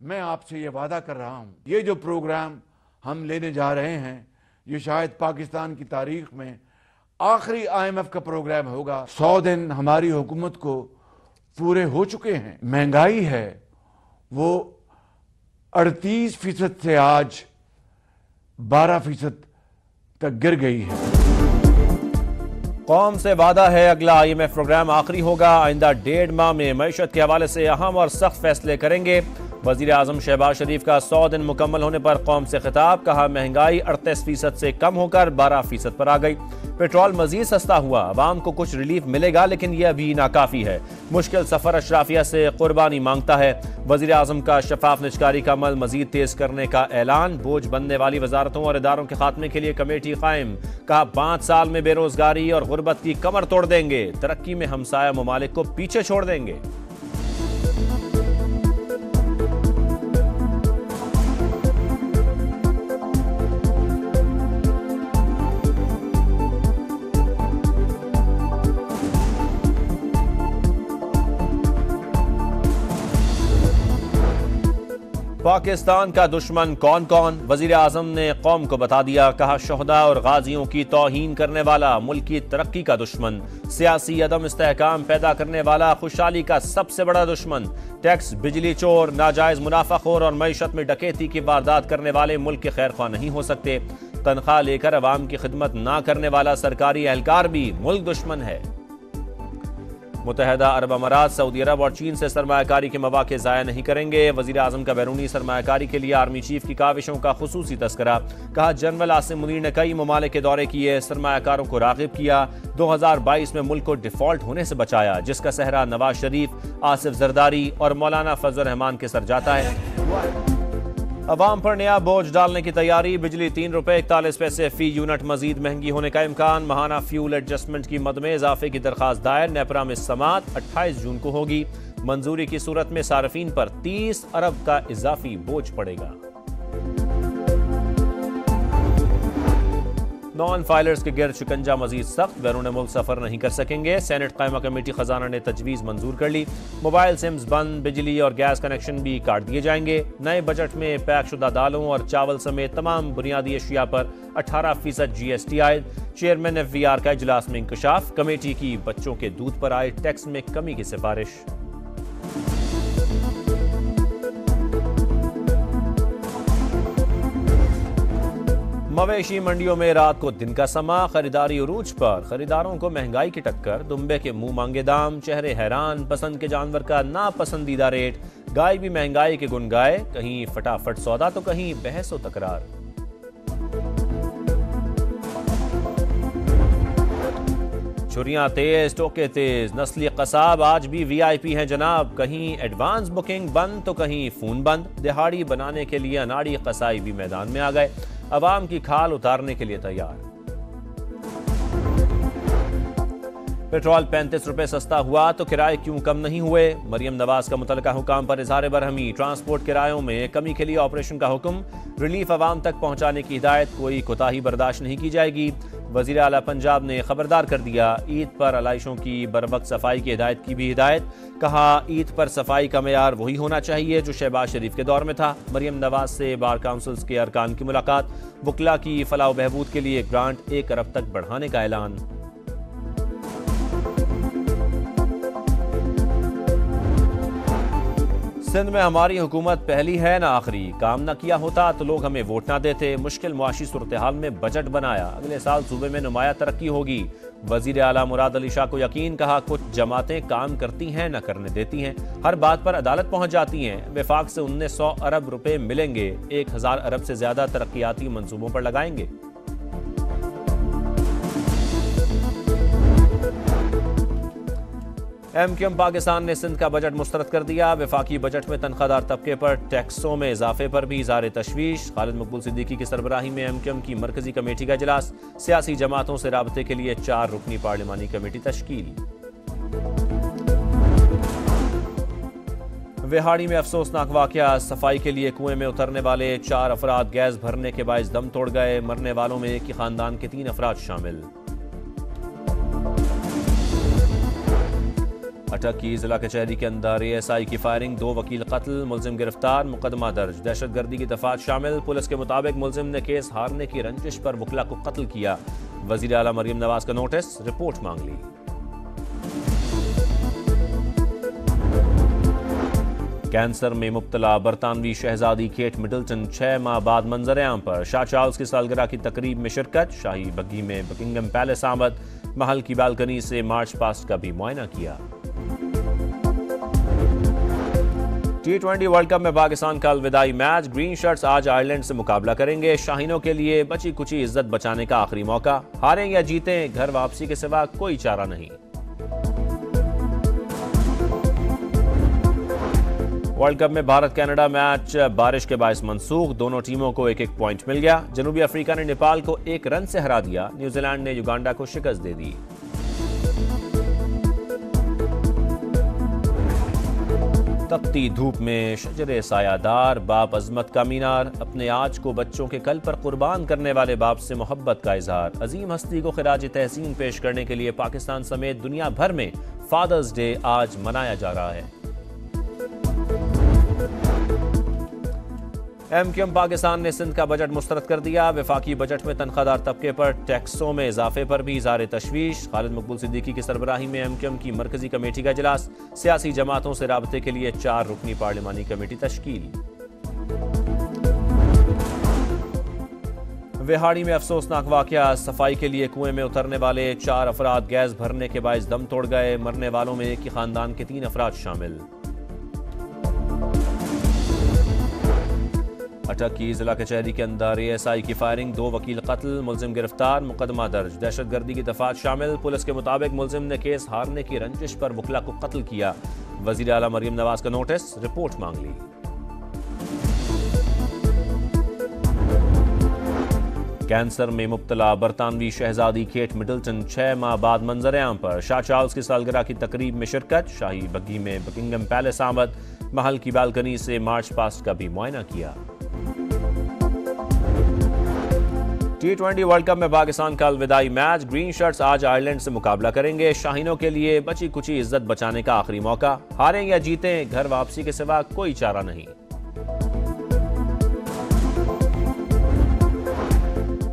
मैं आपसे ये वादा कर रहा हूँ, ये जो प्रोग्राम हम लेने जा रहे हैं ये शायद पाकिस्तान की तारीख में आखिरी IMF का प्रोग्राम होगा। 100 दिन हमारी हुकूमत को पूरे हो चुके हैं। महंगाई है वो 38% से आज 12% तक गिर गई है। कौम से वादा है अगला IMF प्रोग्राम आखिरी होगा। आइंदा 1.5 माह में मईशत के हवाले से अहम और सख्त फैसले करेंगे। वजीर आजम शहबाज शरीफ का 100 दिन मुकम्मल होने पर कौम से खिताब। कहा महंगाई 38% से कम होकर 12% पर आ गई। पेट्रोल मजीद सस्ता हुआ, आवाम को कुछ रिलीफ मिलेगा लेकिन यह अभी नाकाफी है। मुश्किल सफर अशराफिया से कुर्बानी मांगता है। वजीर आजम का शफाफ निजकारी का अमल मजीद तेज करने का ऐलान। बोझ बनने वाली वजारतों और इदारों के खात्मे के लिए कमेटी कायम। कहा 5 साल में बेरोजगारी और गुर्बत की कमर तोड़ देंगे। तरक्की में हमसाया ममालिक को पीछे छोड़ देंगे। पाकिस्तान का दुश्मन कौन कौन? वजीर आजम ने कौम को बता दिया। कहा शोहदा और गाजियों की तौहीन करने वाला मुल्क की तरक्की का दुश्मन, सियासी अदम इस्तेहकाम पैदा करने वाला खुशहाली का सबसे बड़ा दुश्मन, टैक्स बिजली चोर, नाजायज मुनाफाखोर और मईशत में डकैती की वारदात करने वाले मुल्क के खैरख्वाह नहीं हो सकते। तनख्वाह लेकर अवाम की खिदमत ना करने वाला सरकारी एहलकार भी मुल्क दुश्मन है। मुत्तहदा अरब अमारात, सऊदी अरब और चीन से सरमायाकारी के मौके ज़ाया नहीं करेंगे। वज़ीर आज़म का बैरूनी सरमायाकारी के लिए आर्मी चीफ की काविशों का खुसूसी तस्करा। कहा जनरल आसिम मुनीर ने कई ममालिक के दौरे किए, सरमायाकारों को राग़िब किया। 2022 में मुल्क को डिफॉल्ट होने से बचाया, जिसका सहरा नवाज शरीफ, आसिफ जरदारी और मौलाना फजल रहमान के सर जाता है। अवाम पर नया बोझ डालने की तैयारी। बिजली ₹3.41 फी यूनिट मजीद महंगी होने का इम्कान। माहाना फ्यूल एडजस्टमेंट की मद में इजाफे की दरखास्त दायर। नेपरा में समात 28 जून को होगी। मंजूरी की सूरत में सार्फिन पर 30 अरब का इजाफी बोझ पड़ेगा। नॉन फाइलर्स के गिर्द शिकंजा मजीद सख्त, बैरून मुल्क सफर नहीं कर सकेंगे। सेनेट कायमा कमेटी खजाना ने तजवीज़ मंजूर कर ली। मोबाइल सिम्स बंद, बिजली और गैस कनेक्शन भी काट दिए जाएंगे। नए बजट में पैक शुदा दालों और चावल समेत तमाम बुनियादी अशिया पर 18% GST आयद। चेयरमैन FVR का इजलास में इंकशाफ। कमेटी की बच्चों के दूध पर आए टैक्स में कमी की सिफारिश। मवेशी मंडियों में रात को दिन का समा, खरीदारी उरूज पर। खरीदारों को महंगाई की टक्कर, दुम्बे के मुंह मांगे दाम, चेहरे हैरान, पसंद के जानवर का नापसंदीदा रेट। गाय भी महंगाई के गुन गाए, कहीं फटाफट सौदा तो कहीं बहस व तकरार। छुरियां तेज, टोके तेज, नस्ली कसाब आज भी VIP हैं जनाब। कहीं एडवांस बुकिंग बंद तो कहीं फोन बंद। दिहाड़ी बनाने के लिए अनाड़ी कसाई भी मैदान में आ गए, अवाम की खाल उतारने के लिए तैयार। पेट्रोल 35 रुपए सस्ता हुआ तो किराए क्यों कम नहीं हुए? मरियम नवाज का मुतलका हुकाम पर इजहार बरहमी। ट्रांसपोर्ट किरायों में कमी के लिए ऑपरेशन का हुक्म। रिलीफ अवाम तक पहुंचाने की हिदायत, कोई कोताही बर्दाश्त नहीं की जाएगी। वजीर आला पंजाब ने खबरदार कर दिया। ईद पर आलाइशों की बरवक्त सफाई की हिदायत की भी हिदायत। कहा ईद पर सफाई का मेयार वही होना चाहिए जो शहबाज शरीफ के दौर में था। मरियम नवाज से बार काउंसिल्स के अरकान की मुलाकात। वकला की फलाह बहबूद के लिए ग्रांट 1 अरब तक बढ़ाने का ऐलान। सिंध में हमारी हुकूमत पहली है ना आखिरी। काम न किया होता तो लोग हमें वोट ना देते। मुश्किल मुआशी सूरत हाल में बजट बनाया। अगले साल सूबे में नुमाया तरक्की होगी। वजीर आला मुराद अली शाह को यकीन। कहा कुछ जमातें काम करती हैं न करने देती हैं, हर बात पर अदालत पहुंच जाती हैं। वफाक से 1900 अरब रुपए मिलेंगे। 1000 अरब से ज्यादा तरक्याती मंसूबों पर लगाएंगे। MQM पाकिस्तान ने सिंध का बजट मुस्तरद कर दिया। वफाकी बजट में तनख्वाहदार तबके पर टैक्सों में इजाफे पर भी इज़हार तशवीश। खालिद मकबूल सिद्दीकी की सरबराही में MQM की मरकजी कमेटी का इजलास। सियासी जमातों से राबते के लिए 4 रुकनी पार्लिमानी कमेटी तश्कील। विहाड़ी में अफसोसनाक वाकया। सफाई के लिए कुएं में उतरने वाले 4 अफराद गैस भरने के बायस दम तोड़ गए। मरने वालों में एक ही खानदान के 3 अफराद शामिल। अटक की जिला कचहरी के अंदर ASI की फायरिंग, 2 वकील कत्ल, मुलजिम गिरफ्तार, मुकदमा दर्ज। दहशतगर्दी की दफात शामिल। पुलिस के मुताबिक मुलजिम ने केस हारने की रंजिश पर वकला को कत्ल किया। वजीर आला मरियम नवाज का नोटिस, रिपोर्ट मांग ली। कैंसर में मुब्तला बरतानवी शहजादी केट मिडलटन 6 माह बाद मंजर-ए-आम पर। शाह चार्ल्स की सालगिरह की तकरीब में शिरकत। शाही बग्घी में बकिंगम पैलेस आमद। महल की बालकनी से मार्च पास्ट का भी मुआयना किया। T20 वर्ल्ड कप में पाकिस्तान का अलविदाई मैच। ग्रीन शर्ट्स आज आयरलैंड से मुकाबला करेंगे। शाहीनों के लिए बची कुची इज्जत बचाने का आखिरी मौका। हारें या जीतें, घर वापसी के सिवा कोई चारा नहीं। वर्ल्ड कप में भारत कनाडा मैच बारिश के बायस मनसूख। दोनों टीमों को 1-1 पॉइंट मिल गया। जनूबी अफ्रीका ने नेपाल को 1 रन से हरा दिया। न्यूजीलैंड ने युगांडा को शिकस्त दे दी। तपती धूप में शजरे सायादार, बाप अजमत का मीनार। अपने आज को बच्चों के कल पर कुर्बान करने वाले बाप से मोहब्बत का इजहार। अजीम हस्ती को खिराज तहसीन पेश करने के लिए पाकिस्तान समेत दुनिया भर में फादर्स डे आज मनाया जा रहा है। MQM पाकिस्तान ने सिंध का बजट मुस्तरद कर दिया। वफाकी बजट में तनख्वाहदार तबके पर टैक्सों में इजाफे पर भी इज़हार तशवीश। खालिद मकबूल सिद्दीकी की सरबराही में MQM की मरकजी कमेटी का इजलास। सियासी जमातों से राबते के लिए 4 रुकनी पार्लिमानी कमेटी तश्कील। विहाड़ी में अफसोसनाक वाकया। सफाई के लिए कुएं में उतरने वाले 4 अफराद गैस भरने के बायस दम तोड़ गए। मरने वालों में एक ही खानदान के 3 अफराद शामिल। अटक की जिला कचहरी के अंदर ASI की फायरिंग, 2 वकील कत्ल, मुलजिम गिरफ्तार, मुकदमा दर्ज। दहशतगर्दी की दफात शामिल। पुलिस के मुताबिक मुलजिम ने केस हारने की रंजिश पर वकला को कत्ल किया। वजीर आला मरियम नवाज का नोटिस, रिपोर्ट मांग ली। कैंसर में मुब्तला बरतानवी शहजादी केट मिडलटन 6 माह बाद मंजर-ए-आम पर। शाह चार्ल्स की सालगिरह की तकरीब में शिरकत। शाही बग्घी में बकिंगम पैलेस आमद। महल की बालकनी से मार्च पास्ट का भी मुआयना किया। T20 वर्ल्ड कप में पाकिस्तान का अलविदाई मैच। ग्रीन शर्ट्स आज आयरलैंड से मुकाबला करेंगे। शाहीनों के लिए बची कुची इज्जत बचाने का आखिरी मौका। हारें या जीतें, घर वापसी के सिवा कोई चारा नहीं।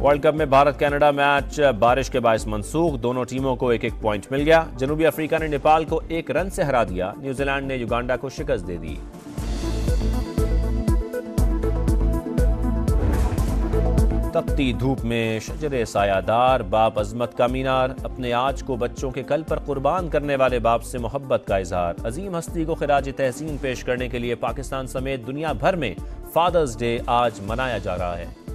वर्ल्ड कप में भारत कनाडा मैच बारिश के बायस मनसूख। दोनों टीमों को 1-1 पॉइंट मिल गया। जनूबी अफ्रीका ने नेपाल को 1 रन से हरा दिया। न्यूजीलैंड ने युगांडा को शिकस्त दे दी। तपती धूप में शजरे सायादार, बाप अजमत का मीनार। अपने आज को बच्चों के कल पर कुर्बान करने वाले बाप से मोहब्बत का इजहार। अजीम हस्ती को खिराज तहसीन पेश करने के लिए पाकिस्तान समेत दुनिया भर में फादर्स डे आज मनाया जा रहा है।